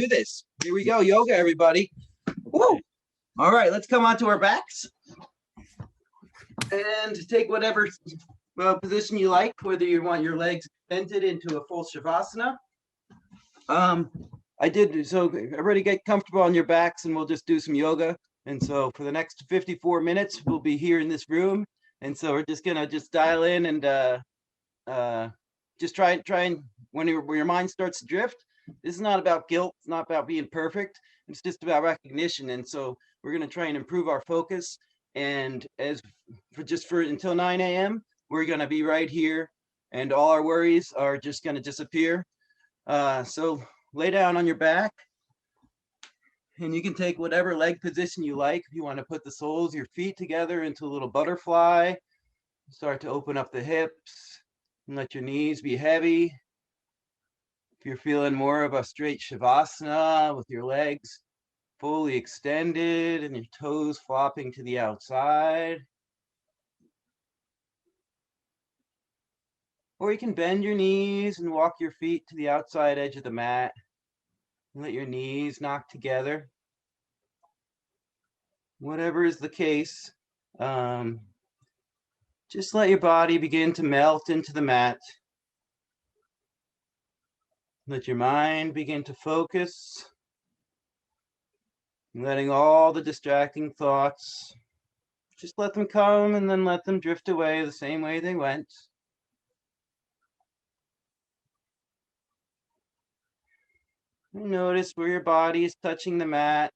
do this. Here we go, yoga, everybody. Woo! All right, let's come onto our backs and take whatever position you like, whether you want your legs extended into a full Shavasana. Everybody get comfortable on your backs and we'll just do some yoga. And so for the next 54 minutes, we'll be here in this room. And so we're just gonna dial in and just try and when your mind starts to drift, this is not about guilt, it's not about being perfect, it's just about recognition. And so we're going to try and improve our focus, and until 9 a.m. we're going to be right here, and all our worries are just going to disappear. So lay down on your back, and you can take whatever leg position you like. If you want to put the soles of your feet together into a little butterfly, start to open up the hips and let your knees be heavy. If you're feeling more of a straight Shavasana with your legs fully extended and your toes flopping to the outside. Or you can bend your knees and walk your feet to the outside edge of the mat. Let your knees knock together. Whatever is the case, just let your body begin to melt into the mat. Let your mind begin to focus, letting all the distracting thoughts, just let them come and then let them drift away the same way they went. And notice where your body is touching the mat.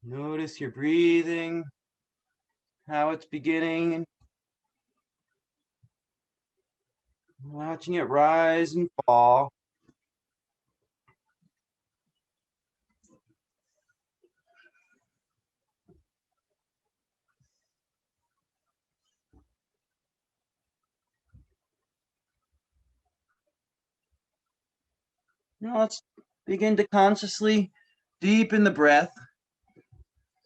Notice your breathing, how it's beginning, watching it rise and fall. Now let's begin to consciously deepen the breath.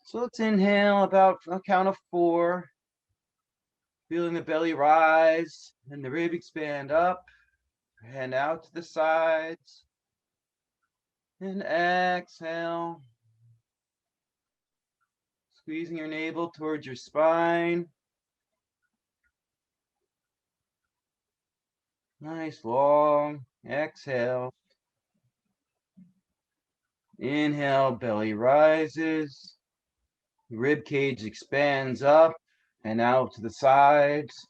So let's inhale about a count of 4, feeling the belly rise and the rib expand up and out to the sides. And exhale, squeezing your navel towards your spine. Nice long exhale. Inhale, belly rises, rib cage expands up and out to the sides.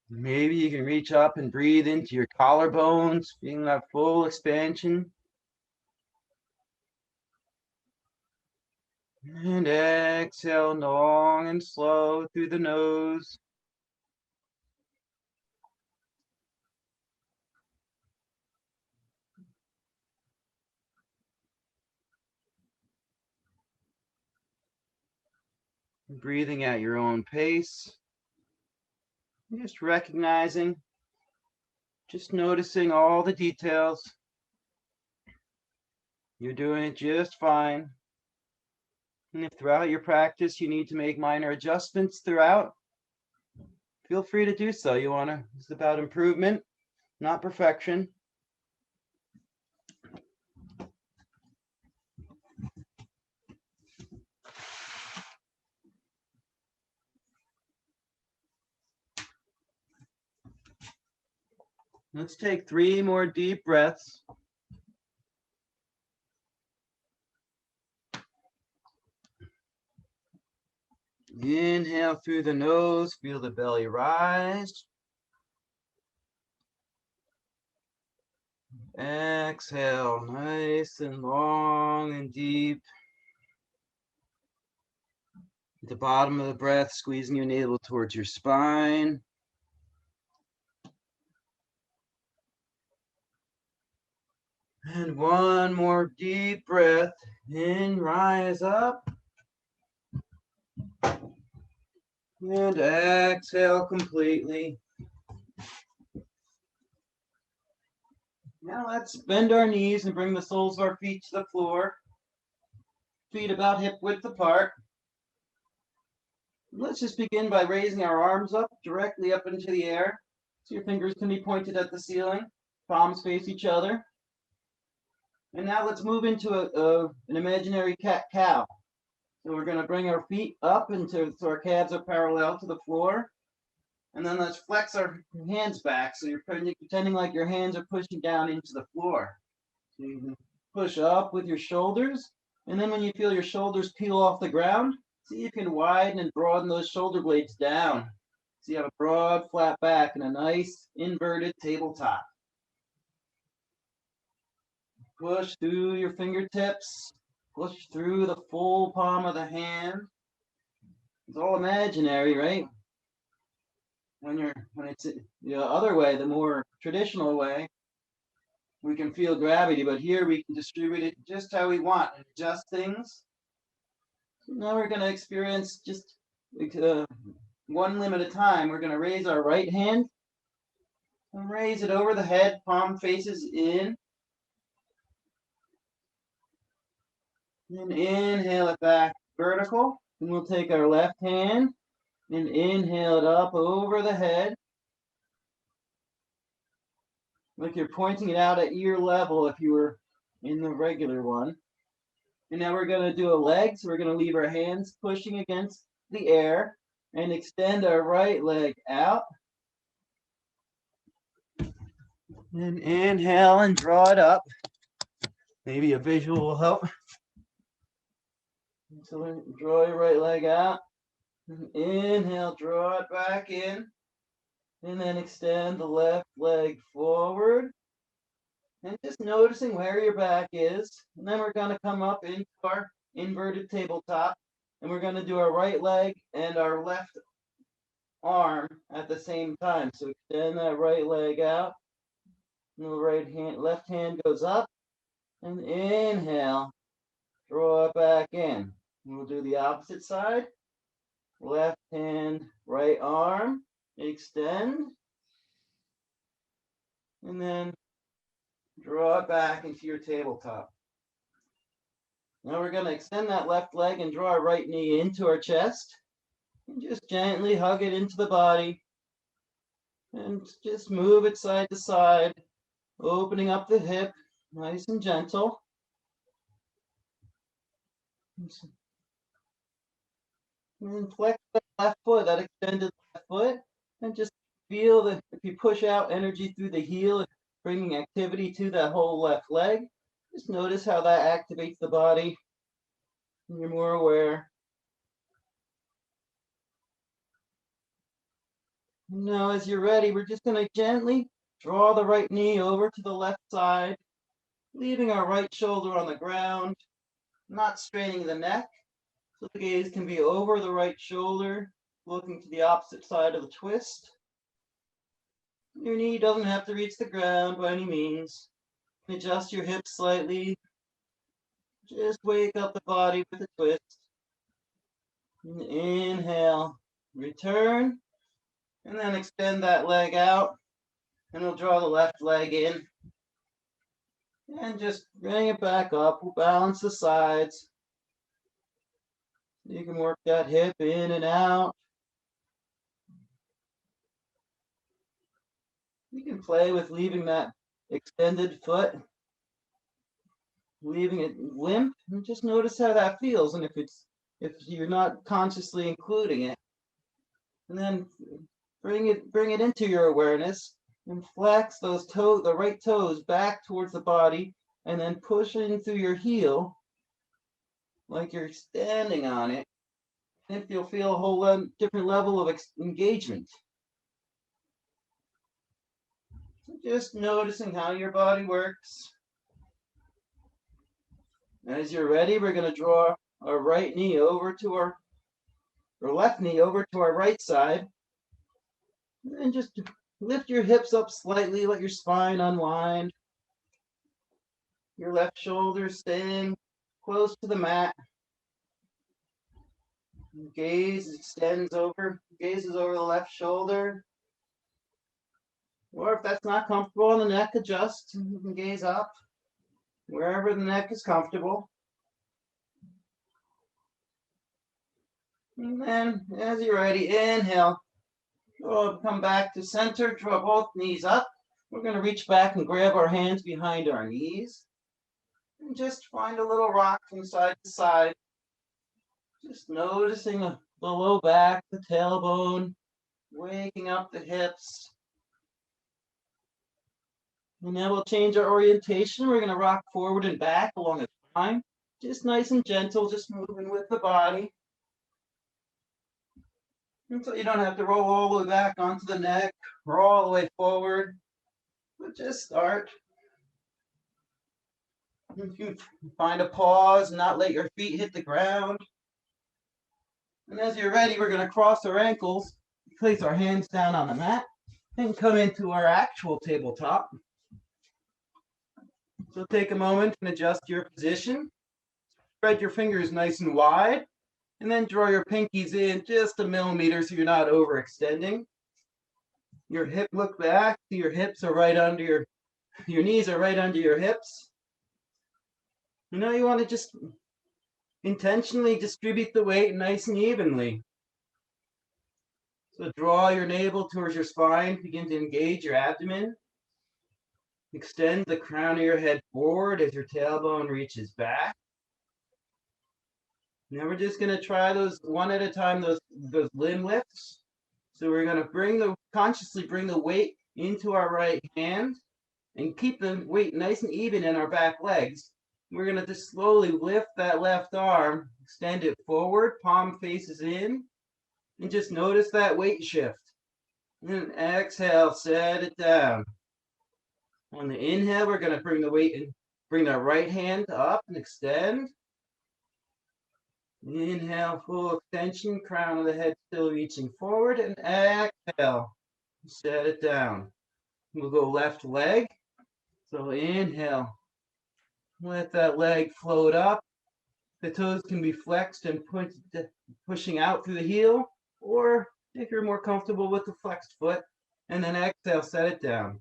Maybe you can reach up and breathe into your collarbones, feeling that full expansion. And exhale long and slow through the nose. Breathing at your own pace. Just recognizing, just noticing all the details. You're doing it just fine. And if throughout your practice you need to make minor adjustments throughout, feel free to do so. It's about improvement, not perfection. Let's take 3 more deep breaths. Inhale through the nose, feel the belly rise. Exhale, nice and long and deep. At the bottom of the breath, squeezing your navel towards your spine. And one more deep breath. In, rise up. And exhale completely. Now let's bend our knees and bring the soles of our feet to the floor. Feet about hip width apart. Let's just begin by raising our arms up, directly up into the air. So your fingers can be pointed at the ceiling. Palms face each other. And now let's move into an imaginary cat-cow. So we're going to bring our feet up so our calves are parallel to the floor. And then let's flex our hands back. So you're pretending like your hands are pushing down into the floor. So you can push up with your shoulders. And then when you feel your shoulders peel off the ground, see if you can widen and broaden those shoulder blades down. So you have a broad, flat back and a nice inverted tabletop. Push through your fingertips. Push through the full palm of the hand. It's all imaginary, right? When it's the other way, the more traditional way, we can feel gravity, but here we can distribute it just how we want and adjust things. So now we're going to experience just one limb at a time. We're going to raise our right hand and raise it over the head, palm faces in. And inhale it back vertical. And we'll take our left hand and inhale it up over the head. Like you're pointing it out at ear level if you were in the regular one. And now we're going to do a leg. So we're going to leave our hands pushing against the air and extend our right leg out. And inhale and draw it up. Maybe a visual will help. So draw your right leg out. Inhale, draw it back in. And then extend the left leg forward. And just noticing where your back is. And then we're going to come up into our inverted tabletop. And we're going to do our right leg and our left arm at the same time. So extend that right leg out. And the left hand goes up. And inhale. Draw it back in. And we'll do the opposite side. Left hand, right arm. Extend. And then draw it back into your tabletop. Now we're going to extend that left leg and draw our right knee into our chest. And just gently hug it into the body. And just move it side to side, opening up the hip, nice and gentle. And then flex that left foot, that extended left foot, and just feel that if you push out energy through the heel, bringing activity to that whole left leg, just notice how that activates the body. And you're more aware. Now, as you're ready, we're just going to gently draw the right knee over to the left side, leaving our right shoulder on the ground, not straining the neck. So the gaze can be over the right shoulder, looking to the opposite side of the twist. Your knee doesn't have to reach the ground by any means. Adjust your hips slightly. Just wake up the body with a twist. And inhale, return, and then extend that leg out. And we'll draw the left leg in. And just bring it back up. We'll balance the sides. You can work that hip in and out. You can play with leaving that extended foot, leaving it limp, and just notice how that feels. And if you're not consciously including it, and then bring it into your awareness and flex those the right toes back towards the body, and then push in through your heel like you're standing on it. And you'll feel a whole different level of engagement. Just noticing how your body works. As you're ready, we're going to draw our right knee over to our left knee over to our right side. And just lift your hips up slightly, let your spine unwind. Your left shoulder staying close to the mat. Gazes over the left shoulder. Or if that's not comfortable on the neck, adjust. You can gaze up wherever the neck is comfortable. And then, as you're ready, inhale. Come back to center, draw both knees up. We're going to reach back and grab our hands behind our knees and just find a little rock from side to side. Just noticing the low back, the tailbone, waking up the hips. And now we'll change our orientation. We're going to rock forward and back along the spine. Just nice and gentle, just moving with the body. And so you don't have to roll all the way back onto the neck or all the way forward, but just start. If you find a pause, not let your feet hit the ground. And as you're ready, we're going to cross our ankles, place our hands down on the mat, and come into our actual tabletop. So take a moment and adjust your position. Spread your fingers nice and wide, and then draw your pinkies in just a millimeter so you're not overextending. Your hip look back, so your hips are right under your knees are right under your hips. You know, you want to just intentionally distribute the weight nice and evenly. So draw your navel towards your spine, begin to engage your abdomen. Extend the crown of your head forward as your tailbone reaches back. Now we're just going to try those one at a time, those limb lifts. So we're going to consciously bring the weight into our right hand and keep the weight nice and even in our back legs. We're going to just slowly lift that left arm, extend it forward, palm faces in, and just notice that weight shift. And exhale, set it down. On the inhale, we're going to bring the weight in, bring the right hand up and extend. Inhale, full extension, crown of the head still reaching forward, and exhale, set it down. We'll go left leg. So inhale, let that leg float up. The toes can be flexed and pushing out through the heel, or if you're more comfortable with the flexed foot, and then exhale, set it down.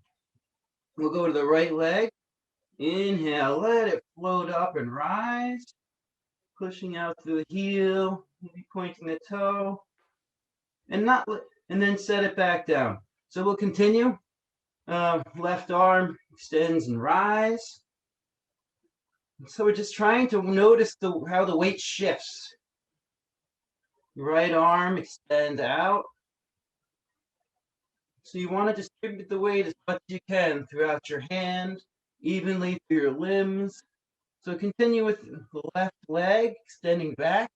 We'll go to the right leg. Inhale, let it float up and rise. Pushing out through the heel, maybe pointing the toe, and then set it back down. So we'll continue. Left arm extends and rise. So we're just trying to notice how the weight shifts. Right arm extend out. So you want to distribute the weight as much as you can throughout your hand, evenly through your limbs. So continue with the left leg extending back.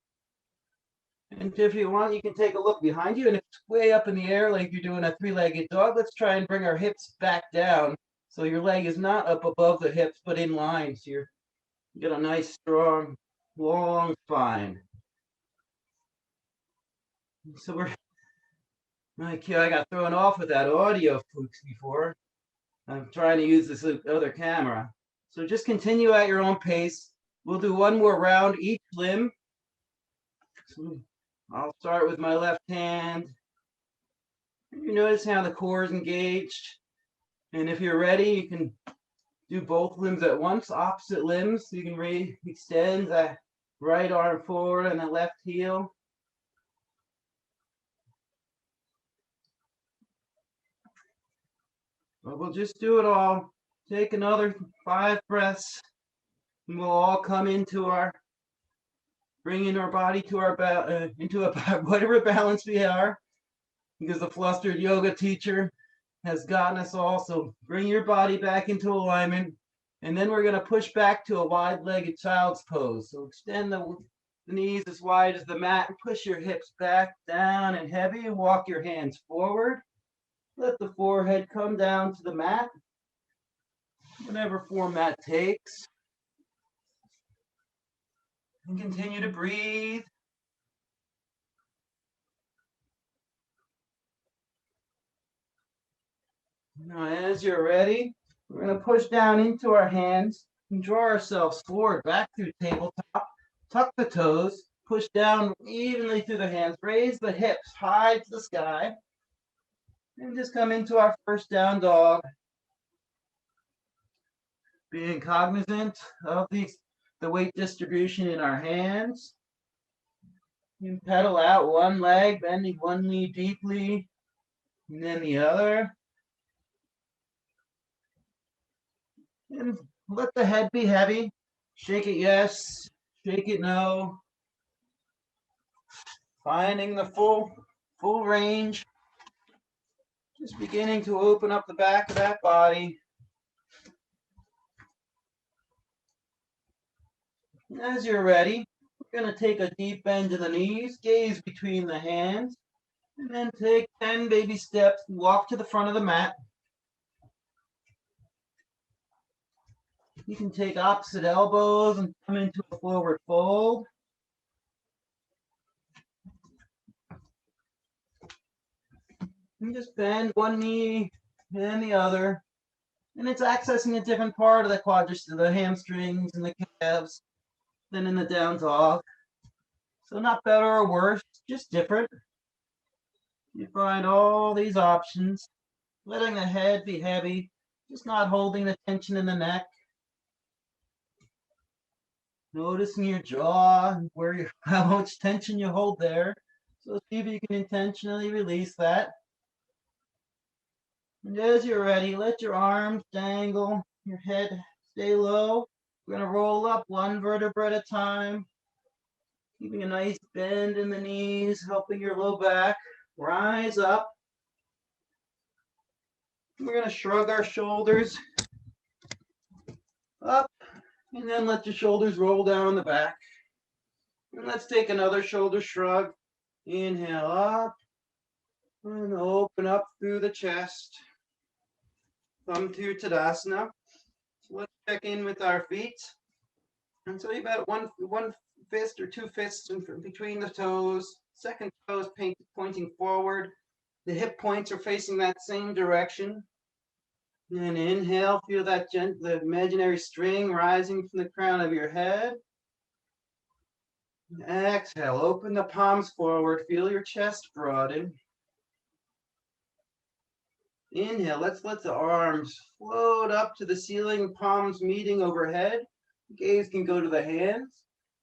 And if you want, you can take a look behind you. And if it's way up in the air, like you're doing a three-legged dog, let's try and bring our hips back down. So your leg is not up above the hips, but in line. So you get a nice, strong, long spine. So I got thrown off with that audio flukes before. I'm trying to use this other camera. So just continue at your own pace. We'll do one more round each limb. So I'll start with my left hand. You notice how the core is engaged. And if you're ready, you can do both limbs at once, opposite limbs. So you can extend the right arm forward and the left heel. But we'll just do it all. Take another 5 breaths. And we'll all come into bringing our body to into whatever balance we are, because the flustered yoga teacher has gotten us all. So bring your body back into alignment, and then we're going to push back to a wide-legged child's pose. So extend the knees as wide as the mat and push your hips back, down and heavy, and walk your hands forward. Let the forehead come down to the mat, whatever form that takes. And continue to breathe. Now, as you're ready, we're going to push down into our hands and draw ourselves forward, back through tabletop. Tuck the toes, push down evenly through the hands, raise the hips high to the sky, and just come into our first down dog. Being cognizant of the weight distribution in our hands. You can pedal out one leg, bending one knee deeply, and then the other. And let the head be heavy. Shake it yes, shake it no. Finding the full range. Just beginning to open up the back of that body. As you're ready, we're going to take a deep bend to the knees, gaze between the hands, and then take 10 baby steps, walk to the front of the mat. You can take opposite elbows and come into a forward fold. And just bend one knee and the other. And it's accessing a different part of the quadriceps, the hamstrings and the calves than in the down dog. So not better or worse, just different. You find all these options, letting the head be heavy, just not holding the tension in the neck. Noticing your jaw and how much tension you hold there. So see if you can intentionally release that. And as you're ready, let your arms dangle, your head stay low. We're going to roll up one vertebra at a time, keeping a nice bend in the knees, helping your low back rise up. We're going to shrug our shoulders up, and then let your shoulders roll down the back. And let's take another shoulder shrug. Inhale up, and open up through the chest. Come to Tadasana. So let's check in with our feet. And so you got one fist or two fists in between the toes. Second toe is pointing forward. The hip points are facing that same direction. And inhale, feel that the imaginary string rising from the crown of your head. Exhale, open the palms forward. Feel your chest broaden. Inhale, let's let the arms float up to the ceiling, palms meeting overhead. Gaze can go to the hands.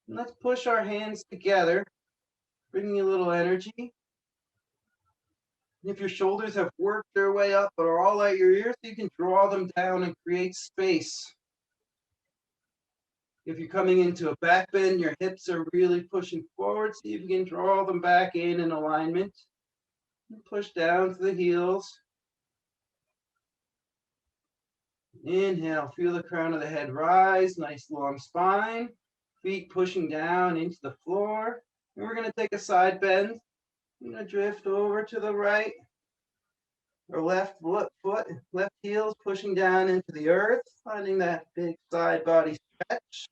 And let's push our hands together, bringing a little energy. And if your shoulders have worked their way up but are all at your ears, you can draw them down and create space. If you're coming into a back bend, your hips are really pushing forward, see if you can draw them back in alignment. And push down to the heels. Inhale, feel the crown of the head rise, nice long spine. Feet pushing down into the floor. And we're going to take a side bend. We're going to drift over to the right. Or left foot, left heels pushing down into the earth, finding that big side body stretch.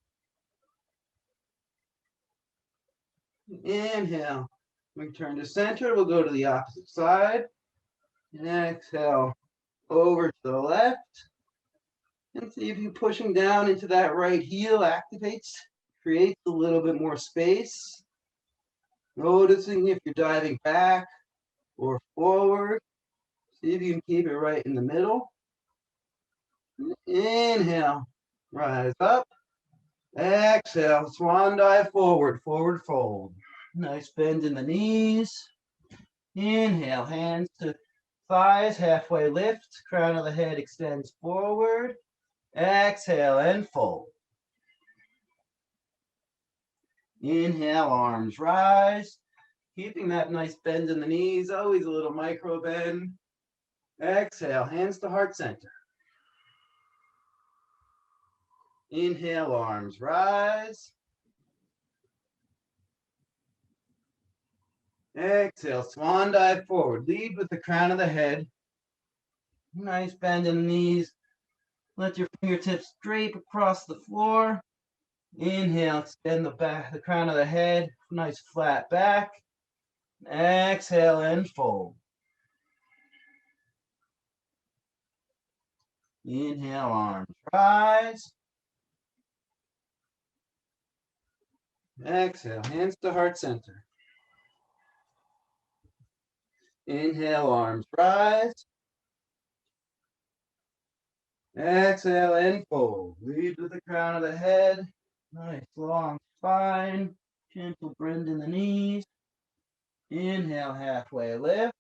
Inhale. Return to center. We'll go to the opposite side. And exhale over to the left. And see if you pushing down into that right heel activates, creates a little bit more space. Noticing if you're diving back or forward. See if you can keep it right in the middle. Inhale, rise up. Exhale, swan dive forward, forward fold. Nice bend in the knees. Inhale, hands to thighs, halfway lift. Crown of the head extends forward. Exhale and fold. Inhale, arms rise. Keeping that nice bend in the knees, always a little micro bend. Exhale, hands to heart center. Inhale, arms rise. Exhale, swan dive forward. Lead with the crown of the head. Nice bend in the knees. Let your fingertips drape across the floor. Inhale, extend the crown of the head. Nice flat back. Exhale and fold. Inhale, arms rise. Exhale, hands to heart center. Inhale, arms rise. Exhale and fold. Lead with the crown of the head. Nice long spine. Gentle bend in the knees. Inhale, halfway lift.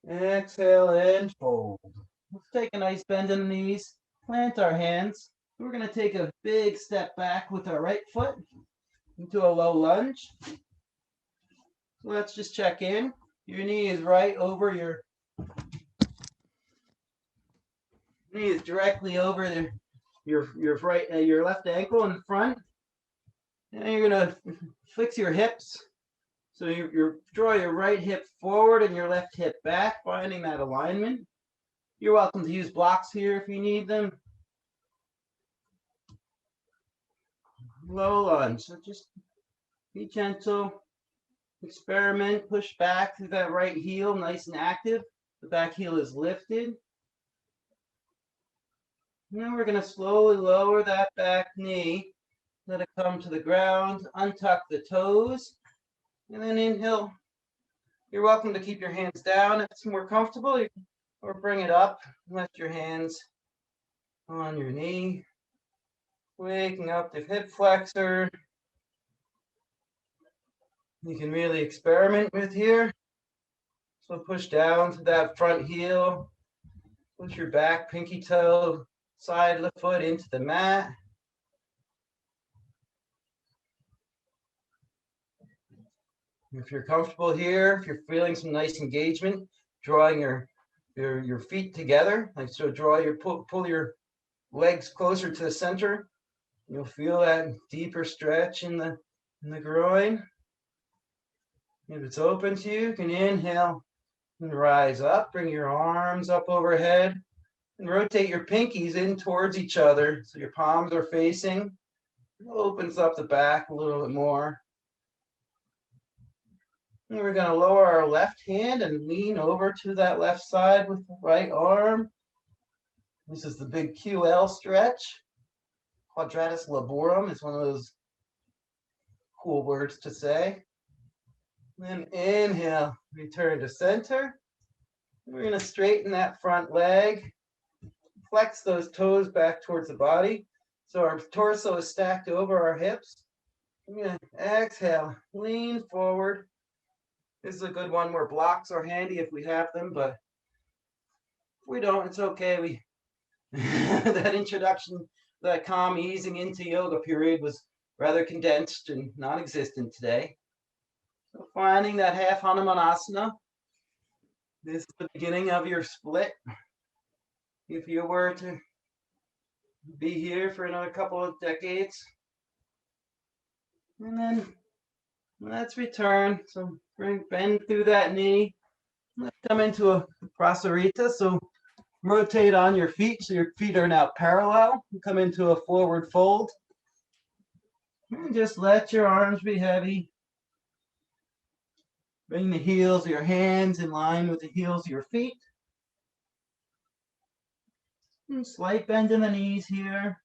Exhale and fold. Let's take a nice bend in the knees, plant our hands. We're going to take a big step back with our right foot into a low lunge. So let's just check in. Your knee is right over your knee is directly over your left ankle in front. And you're gonna fix your hips. So you draw your right hip forward and your left hip back, finding that alignment. You're welcome to use blocks here if you need them. Low lunge. So just be gentle. Experiment. Push back through that right heel, nice and active. The back heel is lifted. Now we're going to slowly lower that back knee. Let it come to the ground. Untuck the toes. And then inhale. You're welcome to keep your hands down if it's more comfortable, or bring it up. Lift your hands on your knee. Waking up the hip flexor. You can really experiment with here. So push down to that front heel. Push your back pinky toe, side of the foot into the mat. If you're comfortable here, if you're feeling some nice engagement, drawing your feet together, like so, pull your legs closer to the center. You'll feel that deeper stretch in the groin. If it's open to you, you can inhale and rise up. Bring your arms up overhead and rotate your pinkies in towards each other so your palms are facing. It opens up the back a little bit more. And we're going to lower our left hand and lean over to that left side with the right arm. This is the big QL stretch. Quadratus laborum is one of those cool words to say. Then inhale, return to center. We're going to straighten that front leg. Flex those toes back towards the body. So our torso is stacked over our hips. We're going to exhale, lean forward. This is a good one where blocks are handy if we have them, but if we don't, it's okay. That introduction, that calm easing into yoga period was rather condensed and non-existent today. So finding that half Hanuman asana. This is the beginning of your split. If you were to be here for another couple of decades. And then let's return. So bend through that knee. Let's come into a prasarita. So rotate on your feet so your feet are now parallel. Come into a forward fold. And just let your arms be heavy. Bring the heels of your hands in line with the heels of your feet. And slight bend in the knees here.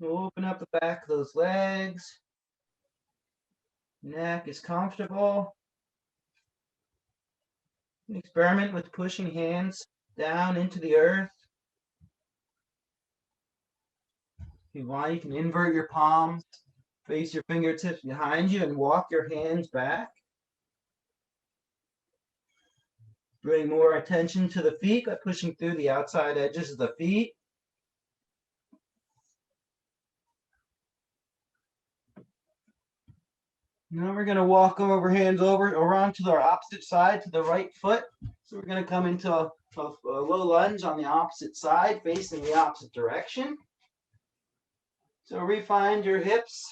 Open up the back of those legs. Neck is comfortable. Experiment with pushing hands down into the earth. If you want, you can invert your palms, face your fingertips behind you, and walk your hands back. Bring more attention to the feet by pushing through the outside edges of the feet. Now we're going to walk over, hands over, around to our opposite side, to the right foot. So we're going to come into a low lunge on the opposite side, facing the opposite direction. So refind your hips.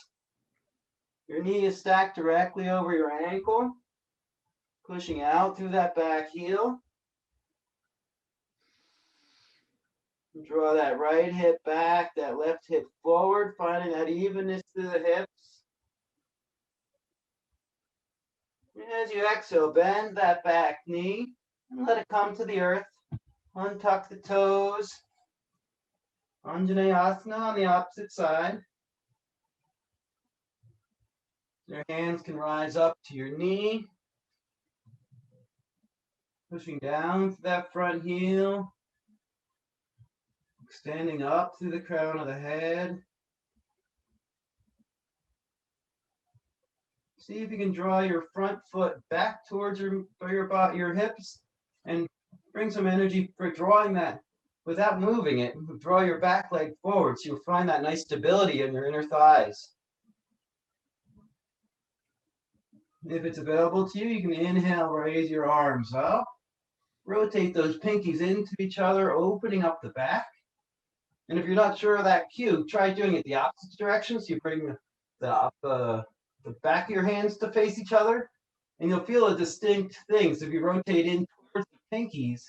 Your knee is stacked directly over your ankle, pushing out through that back heel. Draw that right hip back, that left hip forward, finding that evenness through the hips. As you exhale, bend that back knee and let it come to the earth. Untuck the toes. Anjaneyasana on the opposite side. Your hands can rise up to your knee. Pushing down to that front heel. Extending up through the crown of the head. See if you can draw your front foot back towards your hips and bring some energy for drawing that without moving it. Draw your back leg forward so you'll find that nice stability in your inner thighs. If it's available to you, you can inhale, raise your arms up. Rotate those pinkies into each other, opening up the back. And if you're not sure of that cue, try doing it the opposite direction. So you bring the back of your hands to face each other, and you'll feel a distinct thing. So if you rotate in towards the pinkies,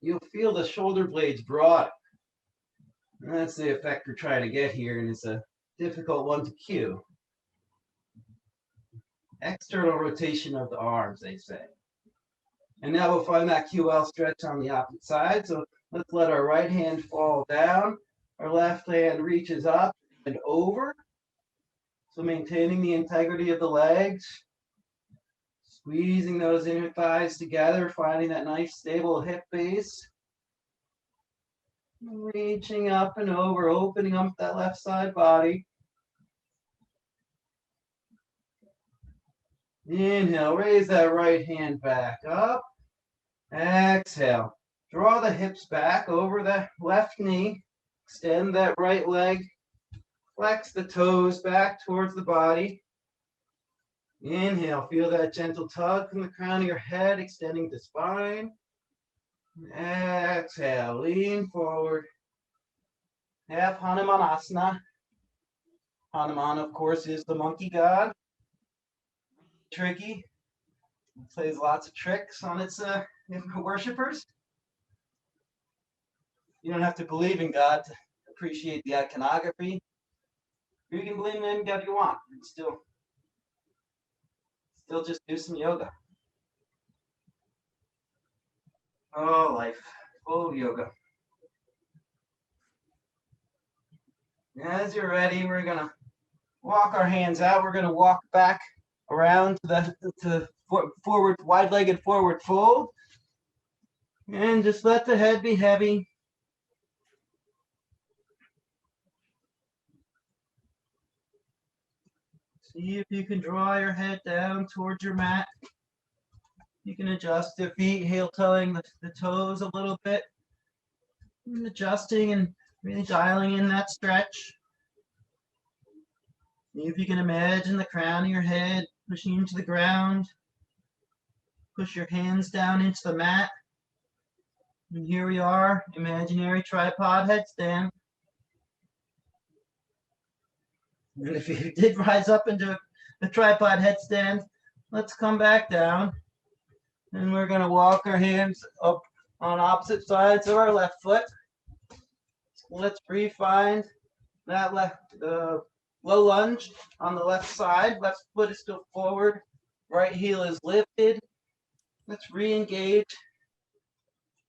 you'll feel the shoulder blades broaden. And that's the effect we're trying to get here, and it's a difficult one to cue. External rotation of the arms, they say. And now we'll find that QL stretch on the opposite side. So let's let our right hand fall down. Our left hand reaches up and over. So maintaining the integrity of the legs. Squeezing those inner thighs together, finding that nice stable hip base. Reaching up and over, opening up that left side body. Inhale, raise that right hand back up. Exhale, draw the hips back over the left knee. Extend that right leg. Flex the toes back towards the body. Inhale, feel that gentle tug from the crown of your head, extending the spine. Exhale, lean forward. Have Hanumanasana. Hanuman, of course, is the monkey god. Tricky. It plays lots of tricks on its worshippers. You don't have to believe in God to appreciate the iconography. You can believe in any God you want and still just do some yoga. Oh, life, full of yoga. As you're ready, we're gonna walk our hands out. We're gonna walk back around to forward, wide-legged forward fold. And just let the head be heavy. See if you can draw your head down towards your mat. You can adjust the feet, heel-toeing the toes a little bit. And adjusting and really dialing in that stretch. See if you can imagine the crown of your head pushing into the ground. Push your hands down into the mat. And here we are, imaginary tripod headstand. And if you did rise up into the tripod headstand, let's come back down. And we're going to walk our hands up on opposite sides of our left foot. So let's find that low lunge on the left side. Left foot is still forward. Right heel is lifted. Let's re-engage.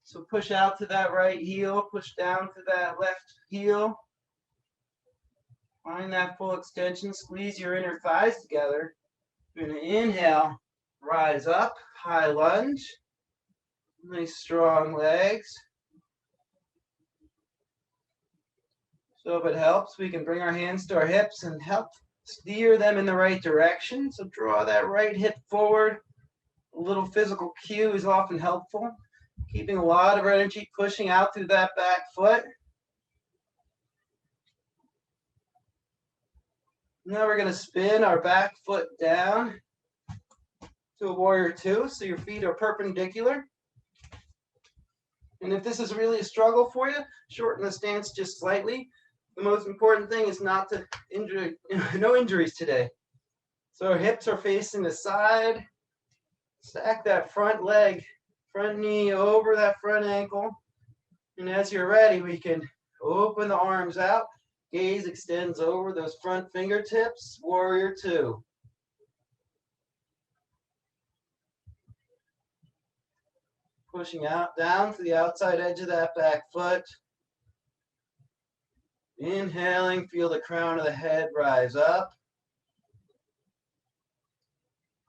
So push out to that right heel, push down to that left heel. Find that full extension, squeeze your inner thighs together. You're going to inhale, rise up, high lunge. Nice strong legs. So if it helps, we can bring our hands to our hips and help steer them in the right direction. So draw that right hip forward. A little physical cue is often helpful. Keeping a lot of energy pushing out through that back foot. Now we're going to spin our back foot down to a warrior two, so your feet are perpendicular. And if this is really a struggle for you, shorten the stance just slightly. The most important thing is not to injure, no injuries today. So our hips are facing the side. Stack that front leg, front knee over that front ankle. And as you're ready, we can open the arms out. Gaze extends over those front fingertips. Warrior two. Pushing out down to the outside edge of that back foot. Inhaling, feel the crown of the head rise up.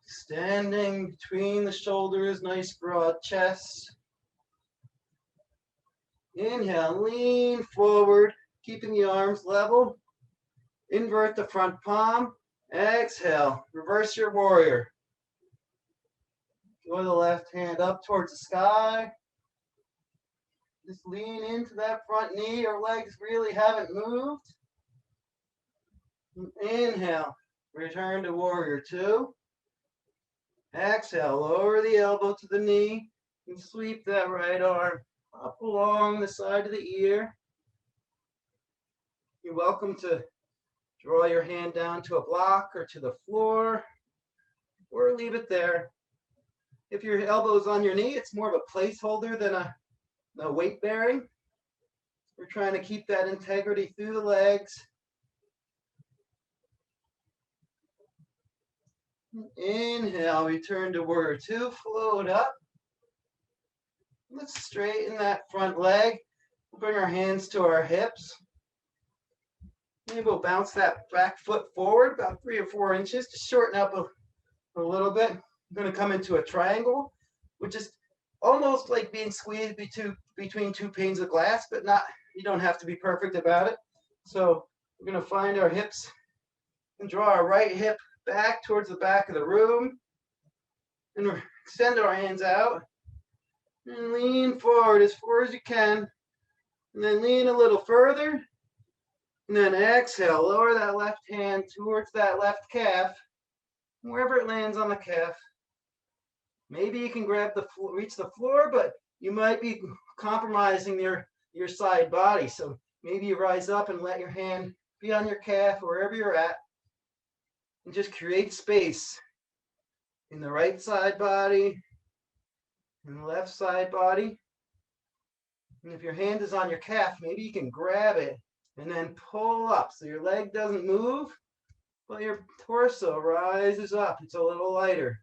Extending between the shoulders, nice broad chest. Inhale, lean forward, keeping the arms level. Invert the front palm. Exhale, reverse your warrior. Go the left hand up towards the sky. Just lean into that front knee. Your legs really haven't moved. Inhale, return to warrior two. Exhale, lower the elbow to the knee and sweep that right arm up along the side of the ear. You're welcome to draw your hand down to a block or to the floor, or leave it there. If your elbow is on your knee, it's more of a placeholder than a weight bearing. We're trying to keep that integrity through the legs. Inhale, return to warrior two, float up. Let's straighten that front leg. We'll bring our hands to our hips. Maybe we'll bounce that back foot forward about 3 or 4 inches to shorten up a little bit. We're going to come into a triangle, which is almost like being squeezed between 2 panes of glass, but not, you don't have to be perfect about it. So we're going to find our hips and draw our right hip back towards the back of the room. And extend our hands out and lean forward as far as you can. And then lean a little further. And then exhale, lower that left hand towards that left calf, wherever it lands on the calf. Maybe you can reach the floor, but you might be compromising your side body. So maybe you rise up and let your hand be on your calf, wherever you're at, and just create space in the right side body, in the left side body. And if your hand is on your calf, maybe you can grab it and then pull up so your leg doesn't move, but your torso rises up. It's a little lighter.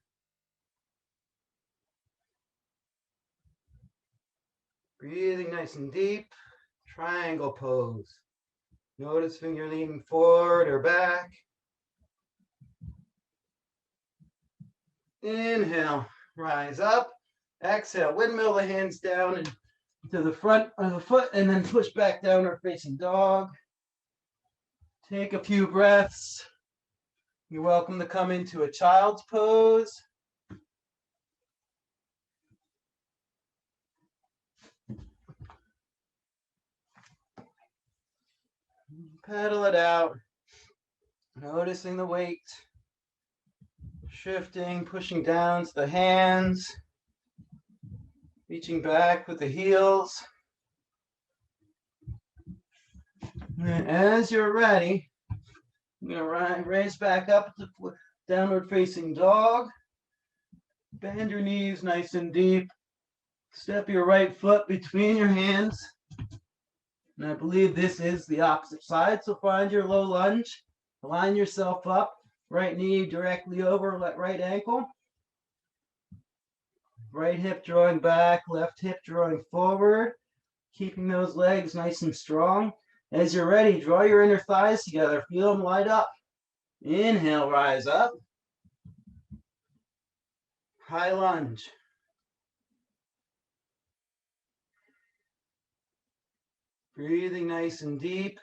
Breathing nice and deep. Triangle pose. Noticing you're leaning forward or back. Inhale, rise up. Exhale, windmill the hands down and to the front of the foot, and then push back downward facing dog. Take a few breaths. You're welcome to come into a child's pose. Pedal it out. Noticing the weight. Shifting, pushing down to the hands. Reaching back with the heels. And as you're ready, I'm going to raise back up to downward facing dog. Bend your knees nice and deep. Step your right foot between your hands. And I believe this is the opposite side. So find your low lunge. Line yourself up. Right knee directly over right ankle. Right hip drawing back, left hip drawing forward. Keeping those legs nice and strong. As you're ready, draw your inner thighs together. Feel them light up. Inhale, rise up. High lunge. Breathing nice and deep.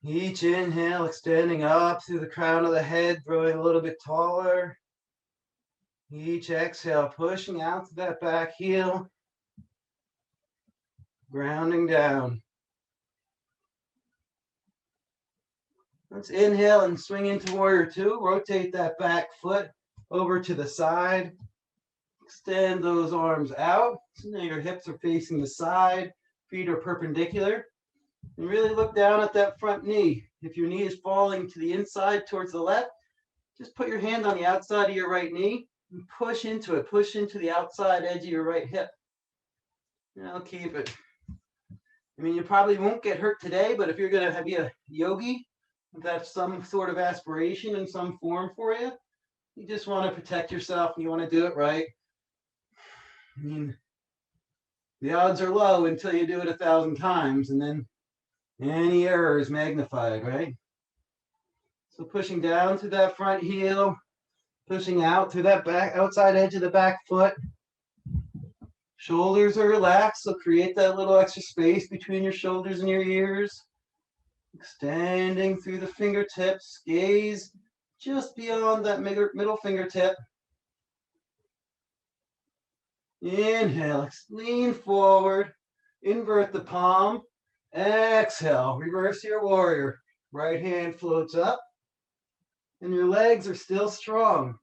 Each inhale extending up through the crown of the head, growing a little bit taller. Each exhale pushing out to that back heel. Grounding down. Let's inhale and swing into warrior two. Rotate that back foot over to the side. Extend those arms out. So now your hips are facing the side. Feet are perpendicular. And really look down at that front knee. If your knee is falling to the inside towards the left, just put your hand on the outside of your right knee and push into it. Push into the outside edge of your right hip. And I'll keep it. I mean, you probably won't get hurt today, but if you're going to be a yogi, if that's some sort of aspiration in some form for you, you just want to protect yourself and you want to do it right. I mean, the odds are low until you do it 1,000 times, and then any error is magnified, right? So pushing down through that front heel, pushing out through that back outside edge of the back foot. Shoulders are relaxed, so create that little extra space between your shoulders and your ears. Extending through the fingertips, gaze just beyond that middle fingertip. Inhale, lean forward, invert the palm. Exhale, reverse your warrior. Right hand floats up, and your legs are still strong.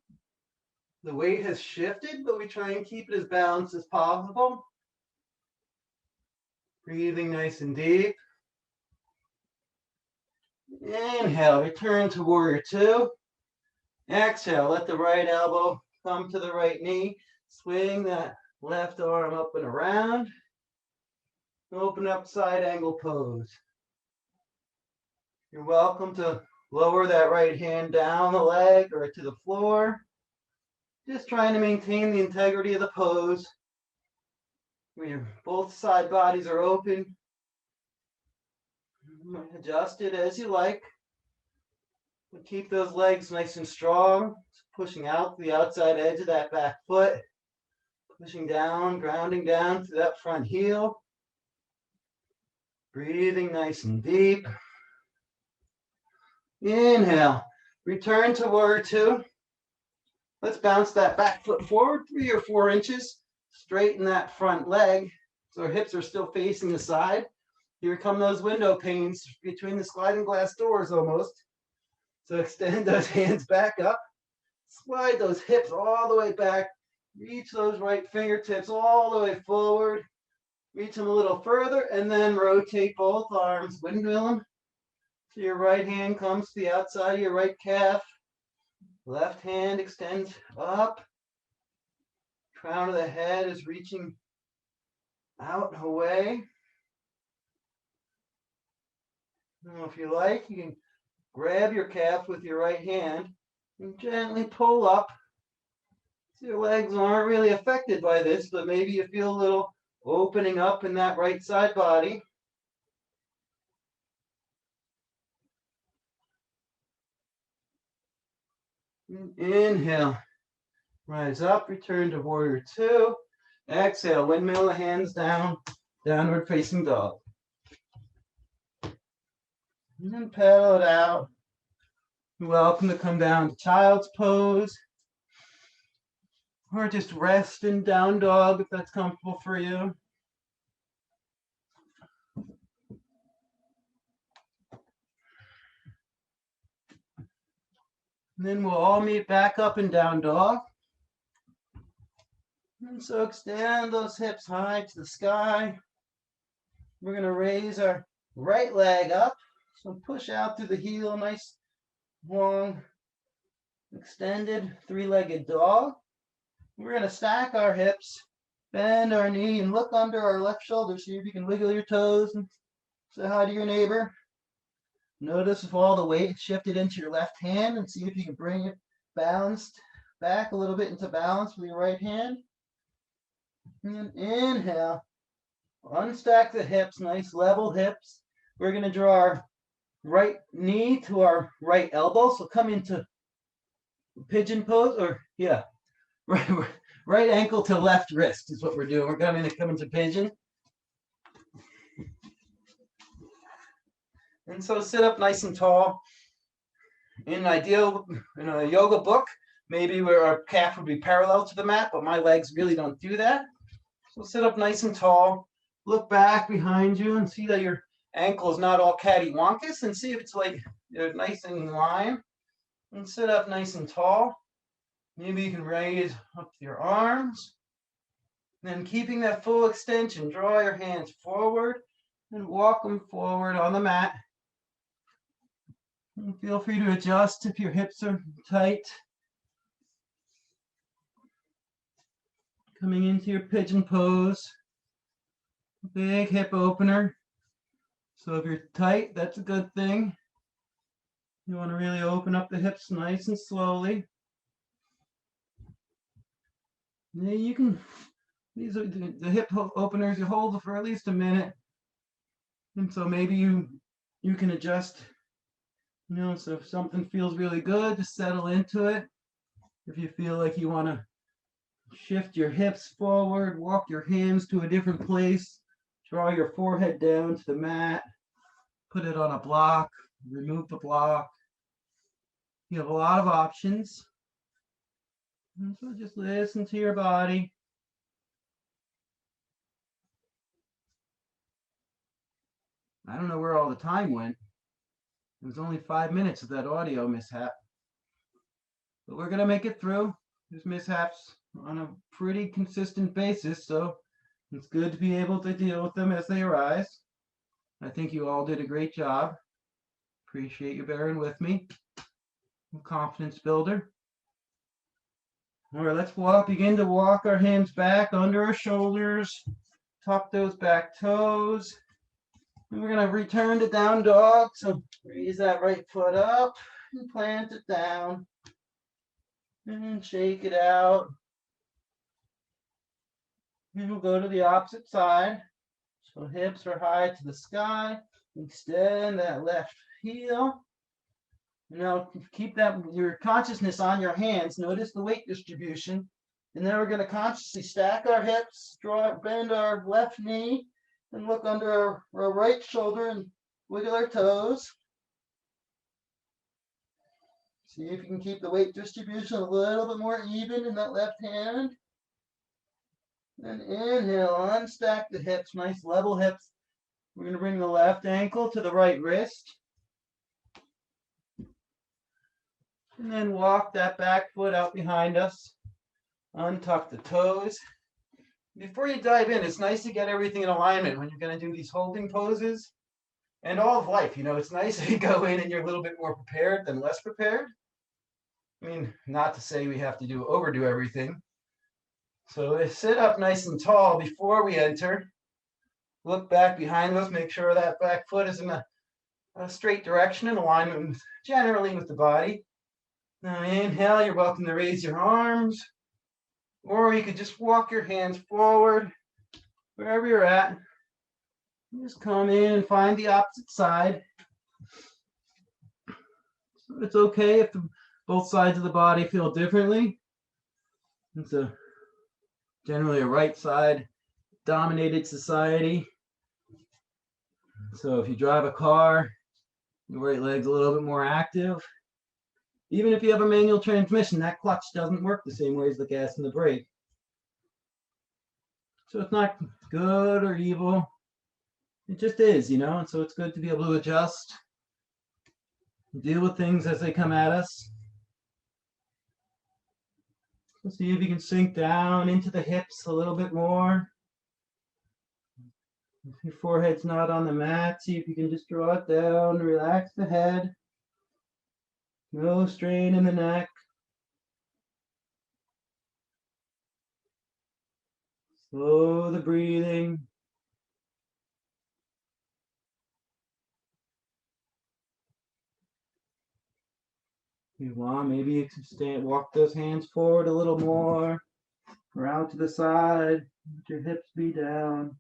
The weight has shifted, but we try and keep it as balanced as possible. Breathing nice and deep. Inhale, return to warrior two. Exhale, let the right elbow come to the right knee. Swing that left arm up and around. Open up side angle pose. You're welcome to lower that right hand down the leg or to the floor. Just trying to maintain the integrity of the pose. Where both side bodies are open. Adjust it as you like. But keep those legs nice and strong. Pushing out the outside edge of that back foot. Pushing down, grounding down to that front heel. Breathing nice and deep. Inhale. Return to warrior two. Let's bounce that back foot forward 3 or 4 inches. Straighten that front leg so our hips are still facing the side. Here come those window panes between the sliding glass doors almost. So extend those hands back up. Slide those hips all the way back. Reach those right fingertips all the way forward. Reach them a little further and then rotate both arms. Windmill them. So your right hand comes to the outside of your right calf. Left hand extends up. Crown of the head is reaching out and away. Now, if you like, you can grab your calf with your right hand and gently pull up. So your legs aren't really affected by this, but maybe you feel a little opening up in that right side body. Inhale, rise up, return to warrior two. Exhale, windmill the hands down, downward facing dog. And then pedal it out. You're welcome to come down to child's pose. Or just rest in down dog if that's comfortable for you. And then we'll all meet back up in down dog. And so extend those hips high to the sky. We're going to raise our right leg up. So push out through the heel, nice, long, extended three-legged dog. We're going to stack our hips, bend our knee, and look under our left shoulder. See if you can wiggle your toes and say hi to your neighbor. Notice if all the weight shifted into your left hand and see if you can bring it balanced back a little bit into balance with your right hand. And inhale, unstack the hips, nice level hips. We're going to draw our right knee to our right elbow. So come into pigeon pose, or yeah, right ankle to left wrist is what we're doing. We're going to come into pigeon. And so sit up nice and tall. In a yoga book, maybe where our calf would be parallel to the mat, but my legs really don't do that. So sit up nice and tall. Look back behind you and see that your ankle is not all cattywampus, and see if it's like nice and in line. And sit up nice and tall. Maybe you can raise up your arms. Then keeping that full extension, draw your hands forward and walk them forward on the mat. And feel free to adjust if your hips are tight. Coming into your pigeon pose. Big hip opener. So if you're tight, that's a good thing. You want to really open up the hips nice and slowly. Now you can, these are the hip openers, you hold for at least a minute. And so maybe you can adjust, so if something feels really good, just settle into it. If you feel like you want to shift your hips forward, walk your hands to a different place, draw your forehead down to the mat, put it on a block, remove the block. You have a lot of options. And so just listen to your body. I don't know where all the time went. It was only 5 minutes of that audio mishap. But we're going to make it through. There's mishaps on a pretty consistent basis, so it's good to be able to deal with them as they arise. I think you all did a great job. Appreciate you bearing with me. Confidence builder. All right, let's begin to walk our hands back under our shoulders. Tuck those back toes. And we're going to return to down dog. So raise that right foot up and plant it down. And shake it out. And we'll go to the opposite side. So hips are high to the sky. Extend that left heel. Now keep your consciousness on your hands. Notice the weight distribution. And then we're going to consciously stack our hips, bend our left knee, and look under our right shoulder and wiggle our toes. See if you can keep the weight distribution a little bit more even in that left hand. And inhale, unstack the hips, nice level hips. We're going to bring the left ankle to the right wrist. And then walk that back foot out behind us. Untuck the toes. Before you dive in, it's nice to get everything in alignment when you're going to do these holding poses. And all of life, it's nice if you go in and you're a little bit more prepared than less prepared. I mean, not to say we have to overdo everything. So sit up nice and tall before we enter. Look back behind us, make sure that back foot is in a straight direction in alignment generally with the body. Now inhale, you're welcome to raise your arms, or you could just walk your hands forward wherever you're at. Just come in and find the opposite side. So it's okay if both sides of the body feel differently. It's generally a right side dominated society. So if you drive a car, your right leg's a little bit more active. Even if you have a manual transmission, that clutch doesn't work the same way as the gas and the brake. So it's not good or evil. It just is, and so it's good to be able to adjust, deal with things as they come at us. So see if you can sink down into the hips a little bit more. If your forehead's not on the mat, see if you can just draw it down, relax the head. No strain in the neck. Slow the breathing. You want, maybe you can walk those hands forward a little more, or out to the side. Let your hips be down.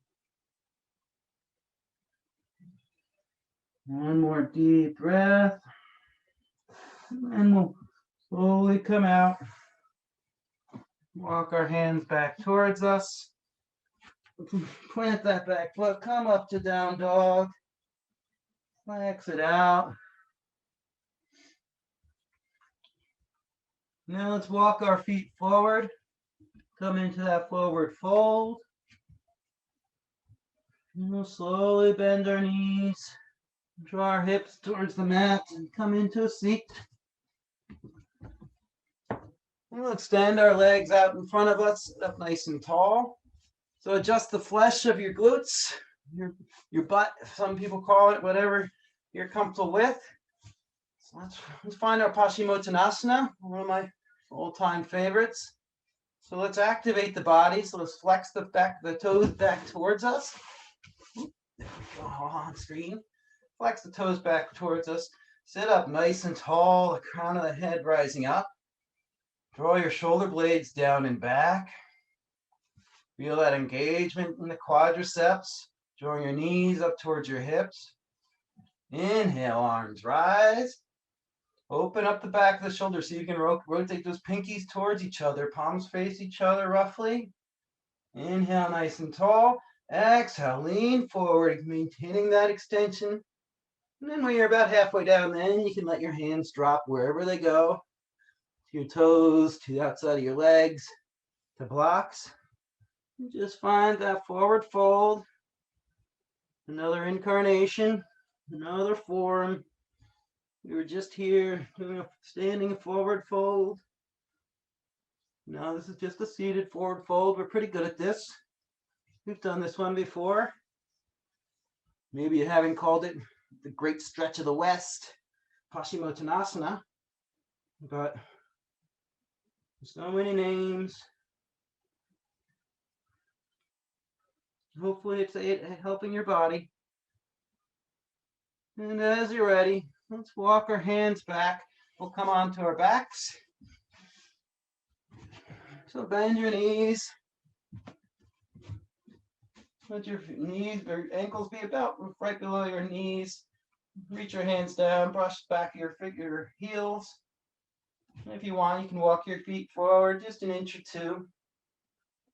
One more deep breath. And we'll slowly come out. Walk our hands back towards us. Plant that back foot. Come up to down dog. Flex it out. Now let's walk our feet forward. Come into that forward fold. And we'll slowly bend our knees. Draw our hips towards the mat and come into a seat. We'll extend our legs out in front of us, up nice and tall. So adjust the flesh of your glutes, your butt, some people call it, whatever you're comfortable with. So let's find our Pashimotonasana, one of my all-time favorites. So let's activate the body. So let's flex the toes back towards us. There we go, on screen. Flex the toes back towards us. Sit up nice and tall, the crown of the head rising up. Draw your shoulder blades down and back. Feel that engagement in the quadriceps. Drawing your knees up towards your hips. Inhale, arms rise. Open up the back of the shoulders so you can rotate those pinkies towards each other. Palms face each other roughly. Inhale, nice and tall. Exhale, lean forward, maintaining that extension. And then when you're about halfway down, then you can let your hands drop wherever they go. To your toes, to the outside of your legs, to blocks. And just find that forward fold. Another incarnation, another form. We were just here doing a standing forward fold. Now this is just a seated forward fold. We're pretty good at this. We've done this one before. Maybe you haven't called it the great stretch of the West, Pashimotonasana, but so many names. Hopefully it's helping your body. And as you're ready, let's walk our hands back. We'll come onto our backs. So bend your knees. Let your knees or ankles be about right below your knees. Reach your hands down, brush back your heels. And if you want, you can walk your feet forward just an inch or two.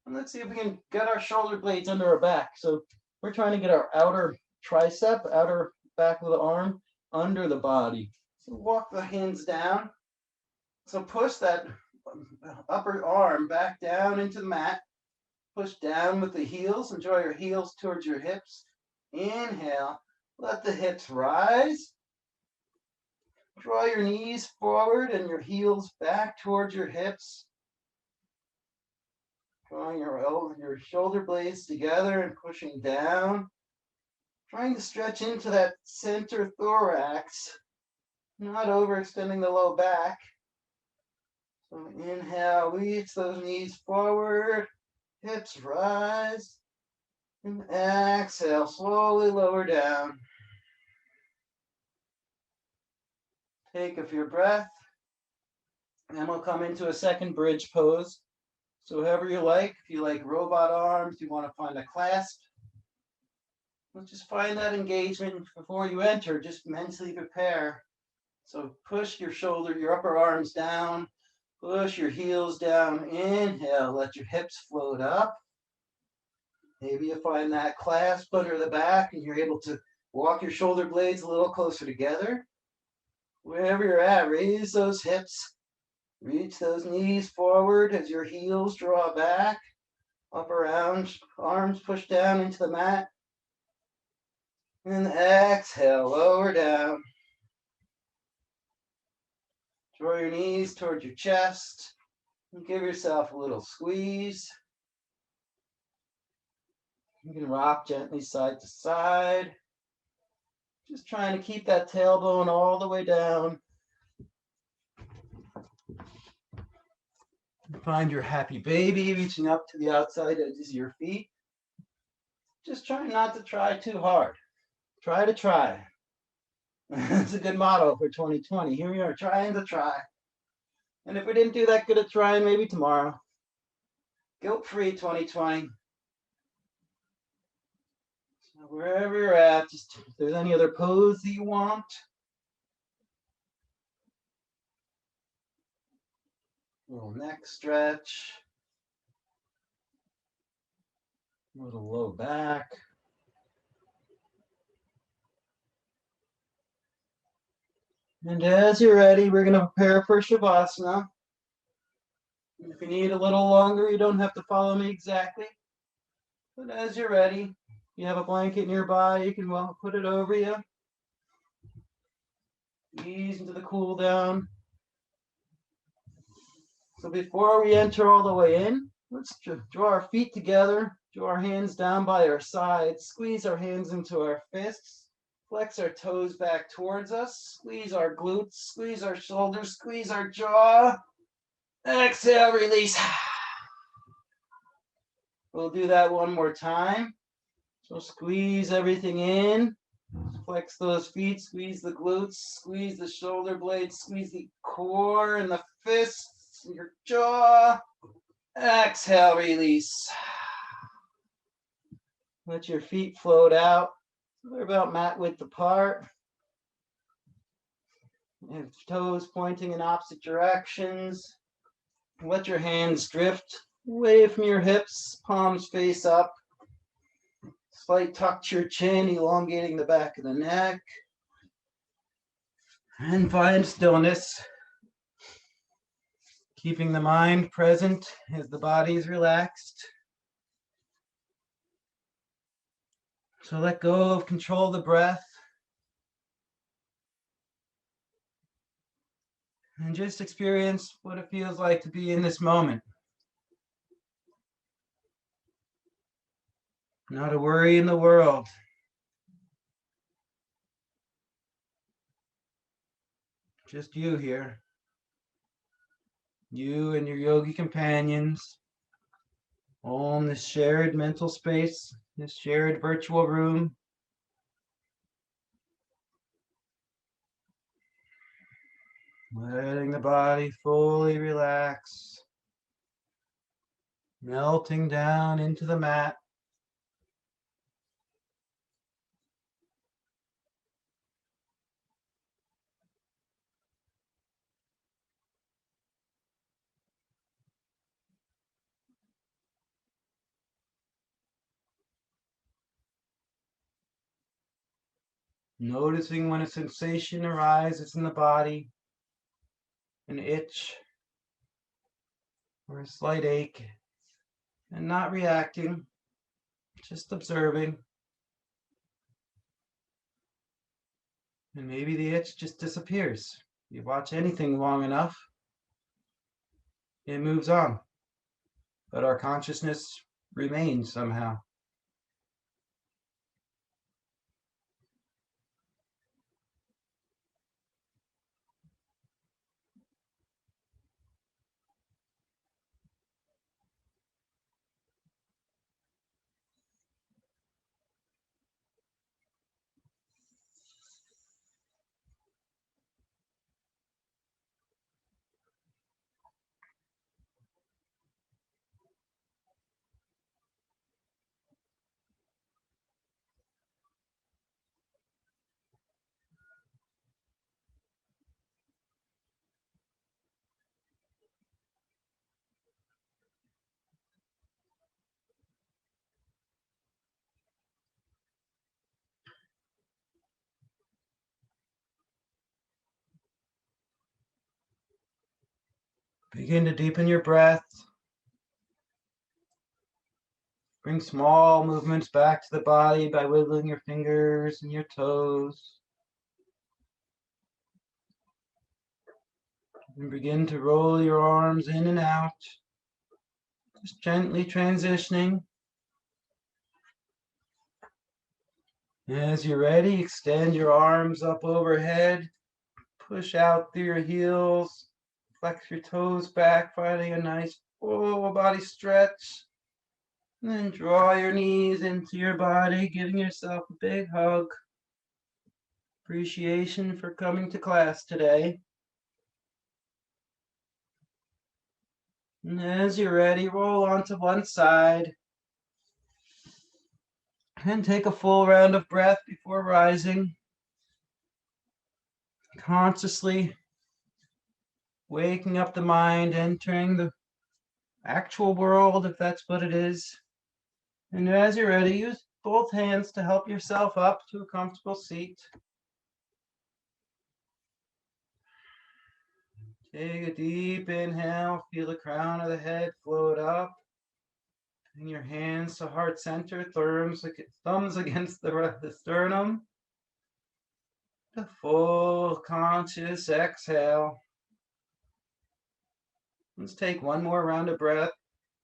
And let's see if we can get our shoulder blades under our back. So we're trying to get our outer tricep, outer back of the arm, under the body. So walk the hands down. So push that upper arm back down into the mat. Push down with the heels and draw your heels towards your hips. Inhale, let the hips rise. Draw your knees forward and your heels back towards your hips. Drawing your shoulder blades together and pushing down. Trying to stretch into that center thorax, not overextending the low back. So inhale, reach those knees forward, hips rise, and exhale, slowly lower down. Take a few breaths, and we'll come into a second bridge pose. So however you like, if you like robot arms, you want to find a clasp, let's just find that engagement before you enter, just mentally prepare. So push your upper arms down, push your heels down, inhale, let your hips float up. Maybe you find that clasp under the back and you're able to walk your shoulder blades a little closer together. Wherever you're at, raise those hips, reach those knees forward as your heels draw back, upper arms push down into the mat. And exhale, lower down. Draw your knees towards your chest and give yourself a little squeeze. You can rock gently side to side. Just trying to keep that tailbone all the way down. Find your happy baby reaching up to the outside edges of your feet. Just try not to try too hard. Try to try. It's a good motto for 2020. Here we are trying to try. And if we didn't do that good at trying, maybe tomorrow. Guilt-free 2020. So wherever you're at, just if there's any other pose that you want. A little neck stretch. A little low back. And as you're ready, we're going to prepare for Shavasana. If you need a little longer, you don't have to follow me exactly. But as you're ready, you have a blanket nearby, you can put it over you. Ease into the cool down. So before we enter all the way in, let's draw our feet together, draw our hands down by our sides, squeeze our hands into our fists. Flex our toes back towards us. Squeeze our glutes, squeeze our shoulders, squeeze our jaw. Exhale, release. We'll do that one more time. So squeeze everything in. Flex those feet, squeeze the glutes, squeeze the shoulder blades, squeeze the core and the fists, and your jaw. Exhale, release. Let your feet float out. They're about mat width apart. And toes pointing in opposite directions. Let your hands drift away from your hips, palms face up. Slight tuck to your chin, elongating the back of the neck. And find stillness. Keeping the mind present as the body is relaxed. So let go of control the breath and just experience what it feels like to be in this moment. Not a worry in the world. Just you here. You and your yogi companions, all in this shared mental space, this shared virtual room. Letting the body fully relax, melting down into the mat. Noticing when a sensation arises in the body, an itch or a slight ache, and not reacting, just observing. And maybe the itch just disappears. You watch anything long enough, it moves on. But our consciousness remains somehow. Begin to deepen your breath. Bring small movements back to the body by wiggling your fingers and your toes. And begin to roll your arms in and out, just gently transitioning. As you're ready, extend your arms up overhead, push out through your heels, flex your toes back, finding a nice full body stretch. And then draw your knees into your body, giving yourself a big hug. Appreciation for coming to class today. And as you're ready, roll onto one side. And take a full round of breath before rising. Consciously waking up the mind, entering the actual world, if that's what it is. And as you're ready, use both hands to help yourself up to a comfortable seat. Take a deep inhale, feel the crown of the head float up. Bring your hands to heart center, thumbs against the sternum. The full conscious exhale. Let's take one more round of breath.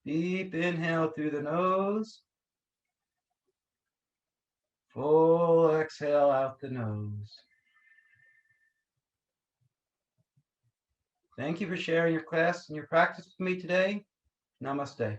Deep inhale through the nose. Full exhale out the nose. Thank you for sharing your class and your practice with me today. Namaste.